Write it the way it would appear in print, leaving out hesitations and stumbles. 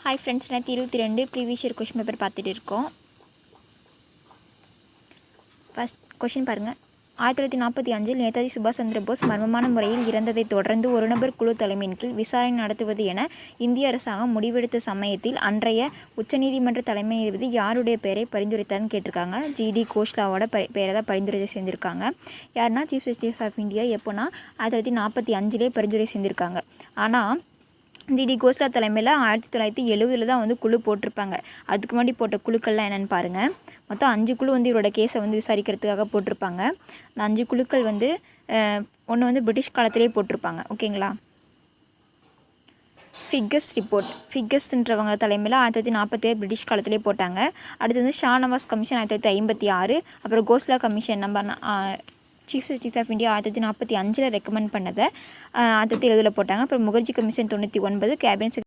Hi friends, 2022 previous year question paper பார்த்துட்டு இருக்கோம். First question பாருங்கள். 1945 நேதாஜி சுபாஷ் சந்திர போஸ் மர்மமான முறையில் இறந்ததை தொடர்ந்து ஒரு நபர் குழு தலைமையின் கீழ் விசாரணை நடத்துவது என இந்திய அரசாங்கம் முடிவெடுத்த சமயத்தில் அன்றைய உச்சநீதிமன்ற தலைமை நீதிபதி யாருடைய பெயரை பரிந்துரைத்தார்னு கேட்டிருக்காங்க. ஜிடி கோஷ்லாவோட பெயரை தான் பரிந்துரை செஞ்சுருக்காங்க. யாருன்னா சீஃப் ஜஸ்டிஸ் ஆஃப் இந்தியா எப்போனா 1945 பரிந்துரை செஞ்சுருக்காங்க. ஆனால் ஜிடி கோஸ்லா தலைமையில் 1970 தான் குழு போட்டிருப்பாங்க. அதுக்கு முன்னாடி போட்ட குழுக்கள்லாம் என்னென்னு பாருங்கள். மொத்தம் 5 குழு இவரோட கேஸை விசாரிக்கிறதுக்காக போட்டிருப்பாங்க. அந்த 5 குழுக்கள் ஒன்று பிரிட்டிஷ் காலத்திலே போட்டிருப்பாங்க. ஓகேங்களா? ஃபிகஸ்ன்றவங்க தலைமையில் 1947 பிரிட்டிஷ் காலத்திலே போட்டாங்க. அடுத்து ஷாநவாஸ் கமிஷன் 1956. அப்புறம் Khosla commission chief justice of India 1945 recommend பண்ணதை 1970 போட்டாங்க. அப்புறம் முகர்ஜி கமிஷன் 99, கேபினட்